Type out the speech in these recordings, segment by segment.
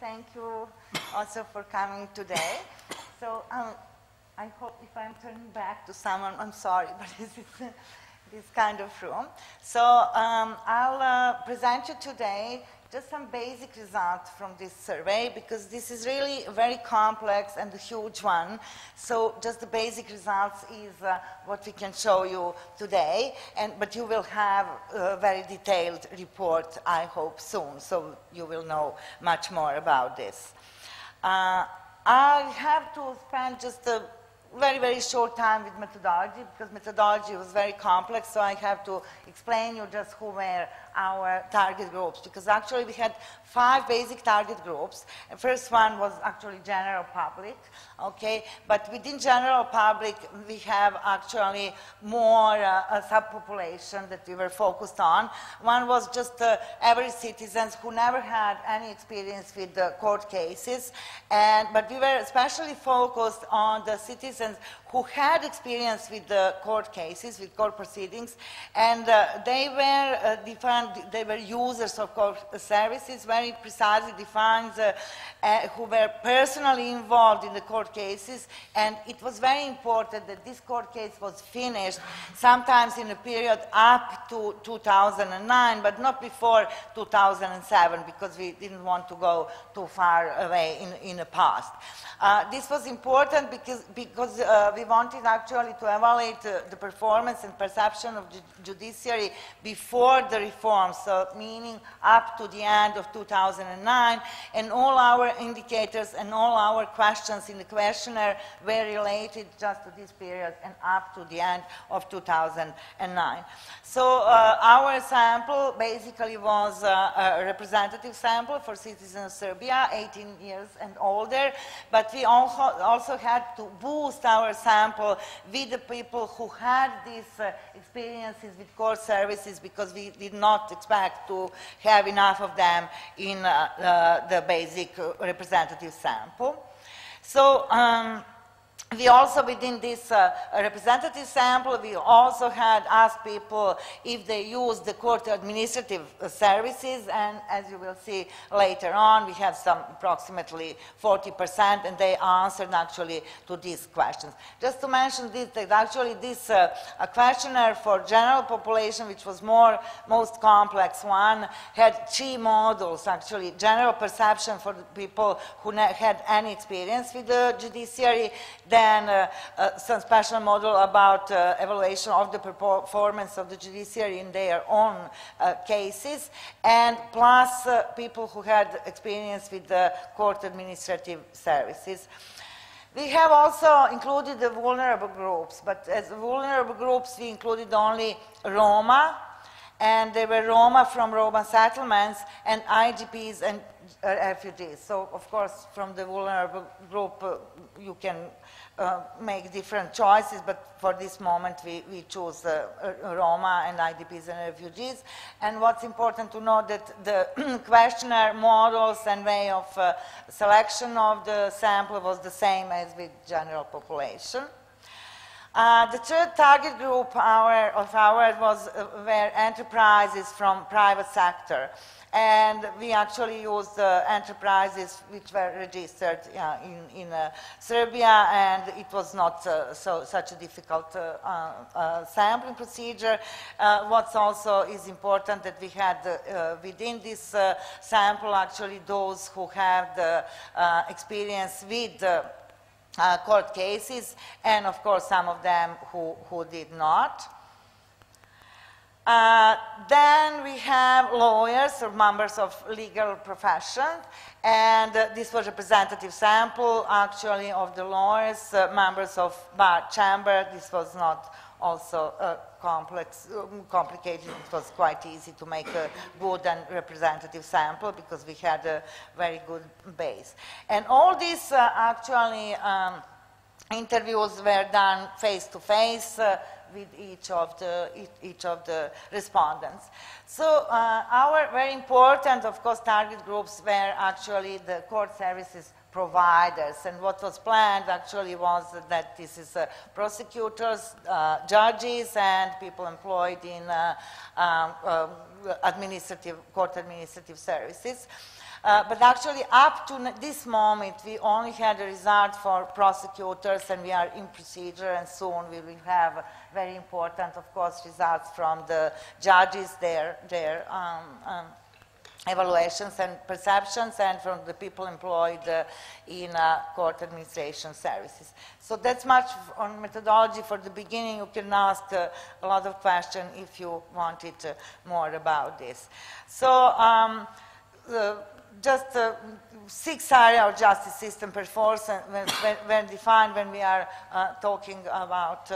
Thank you also for coming today. So I hope if I'm turning back to someone, I'm sorry, but this is this kind of room. So I'll present you today just some basic results from this survey, because this is really a very complex and a huge one. So just the basic results is what we can show you today, but you will have a very detailed report, I hope, soon, so you will know much more about this. I have to spend just a very, very short time with methodology, because methodology was very complex, so I have to explain you just who were our target groups, because actually we had 5 basic target groups. The first one was actually general public, okay, but within general public we have actually more a subpopulation that we were focused on. One was just average citizens who never had any experience with the court cases, but we were especially focused on the citizens who had experience with the court cases, with court proceedings, and they were defined, they were users of court services, very precisely defined, who were personally involved in the court cases, and it was very important that this court case was finished sometimes in a period up to 2009, but not before 2007, because we didn't want to go too far away in the past. This was important because we wanted actually to evaluate the performance and perception of the judiciary before the reform, so meaning up to the end of 2009, and all our indicators and all our questions in the questionnaire were related just to this period and up to the end of 2009. So our sample basically was a representative sample for citizens of Serbia, 18 years and older, but we also had to boost our sample with the people who had these experiences with court services, because we did not expect to have enough of them in the basic representative sample. So we also, within this representative sample, we also had asked people if they use the court administrative services, and as you will see later on, we have some approximately 40%, and they answered actually to these questions. Just to mention this, that actually this questionnaire for general population, which was most complex one, had 3 modules, actually: general perception for the people who had any experience with the judiciary, then some special model about evaluation of the performance of the judiciary in their own cases, and plus people who had experience with the court administrative services. We have also included the vulnerable groups, but as vulnerable groups we included only Roma, and they were Roma from Roma settlements, and IDPs and refugees. So, of course, from the vulnerable group you can make different choices, but for this moment we choose Roma and IDPs and refugees. And what's important to know that the questionnaire models and way of selection of the sample was the same as with general population. The third target group were enterprises from private sector. And we actually used enterprises which were registered in Serbia, and it was not such a difficult sampling procedure. What's also is important that we had within this sample actually those who have the experience with court cases, and of course some of them who did not. Then we have lawyers or members of legal profession, and this was a representative sample actually of the lawyers, members of bar chamber. This was not also complicated. It was quite easy to make a good and representative sample because we had a very good base. And all these actually interviews were done face-to-face with each of the respondents. So our very important, of course, target groups were actually the court services providers, and what was planned actually was that this is prosecutors, judges, and people employed in court administrative services. But actually, up to this moment, we only had a result for prosecutors, and we are in procedure, and soon we will have very important, of course, results from the judges, their evaluations and perceptions, and from the people employed in court administration services. So that's much on methodology for the beginning. You can ask a lot of questions if you wanted more about this. So just 6 areas of justice system performance when defined when we are talking about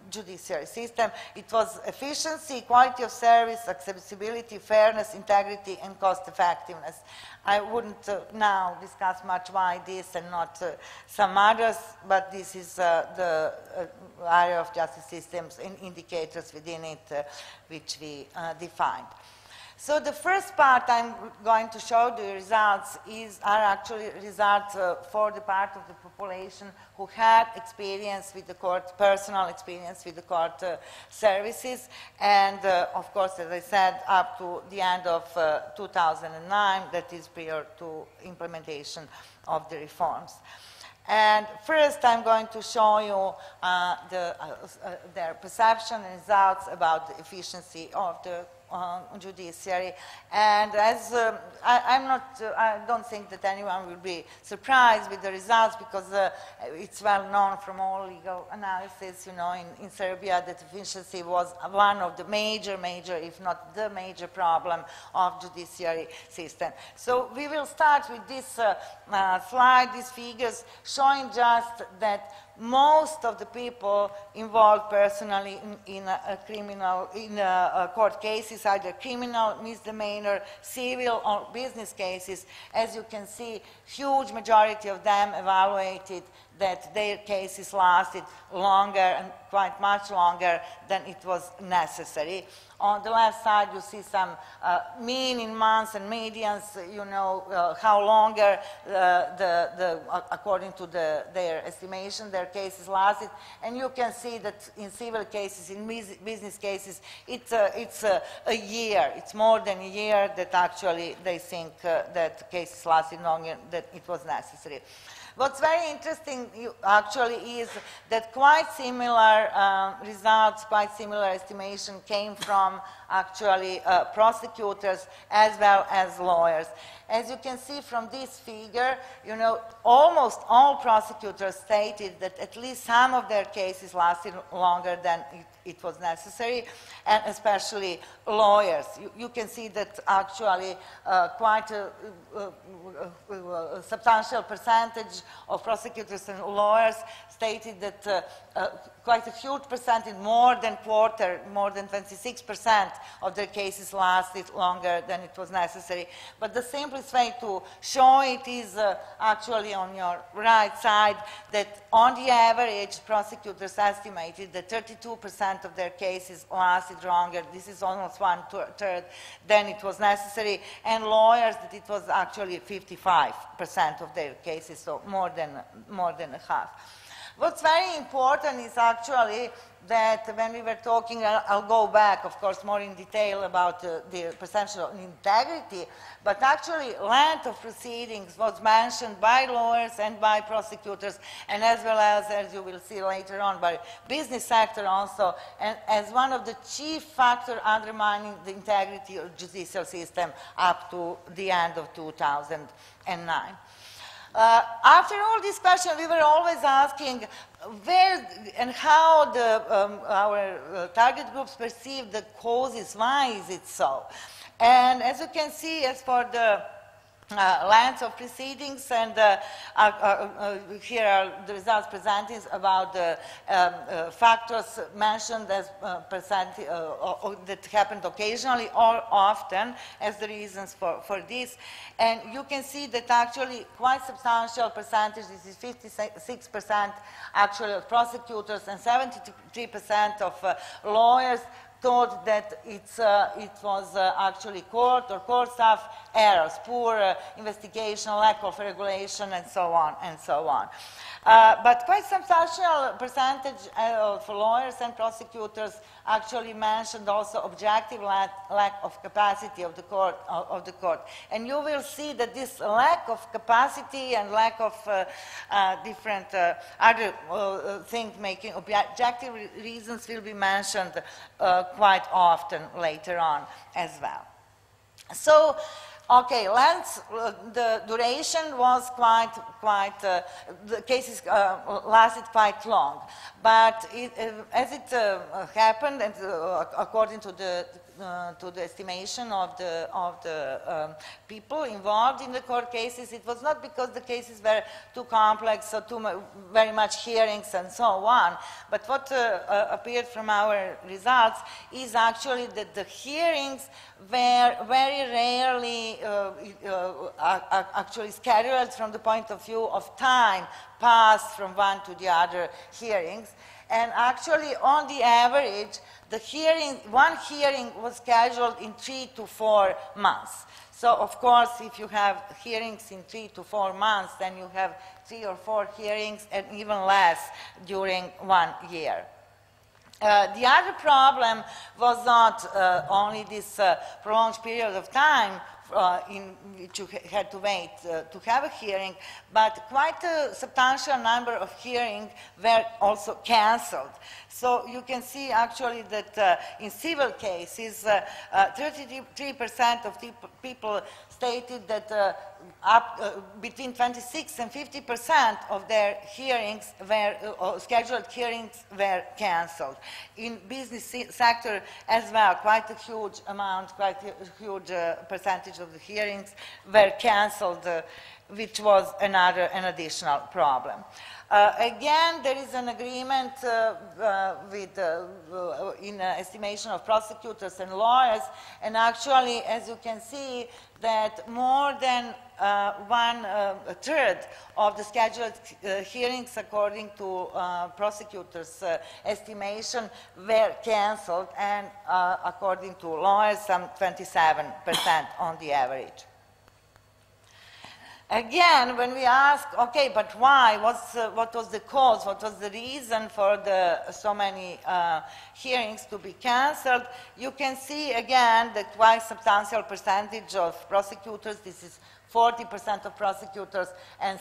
judiciary system. It was efficiency, quality of service, accessibility, fairness, integrity, and cost effectiveness. I wouldn't now discuss much why this and not some others, but this is the area of justice systems and indicators within it which we defined. So the first part I'm going to show the results are actually results for the part of the population who had experience with the court, personal experience with the court services, and of course, as I said, up to the end of 2009, that is prior to implementation of the reforms. And first, I'm going to show you their perception and results about the efficiency of the judiciary. And as I don't think that anyone will be surprised with the results, because it's well known from all legal analysis, you know, in Serbia, that efficiency was one of the major, if not the major problem of judiciary system. So we will start with this slide, these figures, showing just that most of the people involved personally in court cases, either criminal, misdemeanor, civil, or business cases, as you can see, huge majority of them evaluated that their cases lasted longer and quite much longer than it was necessary. On the left side, you see some mean in months and medians, you know, how longer, according to their estimation, their cases lasted. And you can see that in civil cases, in business cases, it's a year. It's more than a year that actually they think that cases lasted longer than it was necessary. What's very interesting actually is that quite similar results, quite similar estimation came from actually prosecutors as well as lawyers. As you can see from this figure, you know, almost all prosecutors stated that at least some of their cases lasted longer than it was necessary, and especially lawyers. You can see that actually quite a substantial percentage of prosecutors and lawyers stated that quite a huge percentage, more than quarter, more than 26% of their cases lasted longer than it was necessary. But the simplest way to show it is actually on your right side, that on the average, prosecutors estimated that 32% of their cases lasted longer. This is almost 1/3 than it was necessary, and lawyers that it was actually 55% of their cases, so more than a half. What's very important is actually that when we were talking, I'll go back, of course, more in detail about the percentage of integrity, but actually length of proceedings was mentioned by lawyers and by prosecutors, and as well as you will see later on, by business sector also, and as one of the chief factors undermining the integrity of the judicial system up to the end of 2009. After all these questions, we were always asking where and how our target groups perceive the causes, why is it so? And as you can see, as for the length of proceedings, and here are the results presented about the factors mentioned as that happened occasionally or often as the reasons for this. And you can see that actually quite substantial percentage, this is 56% actually of prosecutors and 73% of lawyers, thought that it was actually court or court staff errors, poor investigation, lack of regulation, and so on and so on. But quite substantial percentage of lawyers and prosecutors actually mentioned also objective lack of capacity of the court. And you will see that this lack of capacity and lack of different other things making objective reasons will be mentioned quite often later on as well. So, okay, the duration was the cases lasted quite long. But as it happened, and according to the estimation of the people involved in the court cases, it was not because the cases were too complex or very much hearings and so on, but what appeared from our results is actually that the hearings were very rarely actually scheduled from the point of view of time passed from one to the other hearings. And actually, on the average, one hearing was scheduled in 3 to 4 months. So, of course, if you have hearings in 3 to 4 months, then you have 3 or 4 hearings and even less during 1 year. The other problem was not only this prolonged period of time in which you had to wait to have a hearing, but quite a substantial number of hearings were also cancelled. So you can see actually that in civil cases, 33% of people stated that between 26 and 50% of their hearings scheduled hearings were cancelled. In business sector as well, quite a huge amount, quite a huge percentage of the hearings were cancelled, which was an additional problem. Again, there is an agreement in estimation of prosecutors and lawyers, and actually, as you can see, that more than 1/3 of the scheduled hearings, according to prosecutors' estimation, were cancelled, and according to lawyers, some 27% on the average. Again, when we ask, okay, but why? What was the cause? What was the reason for so many hearings to be cancelled? You can see again that quite substantial percentage of prosecutors, this is 40% of prosecutors, and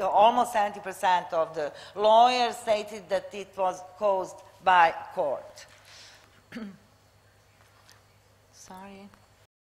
almost 70% of the lawyers stated that it was caused by court. Sorry.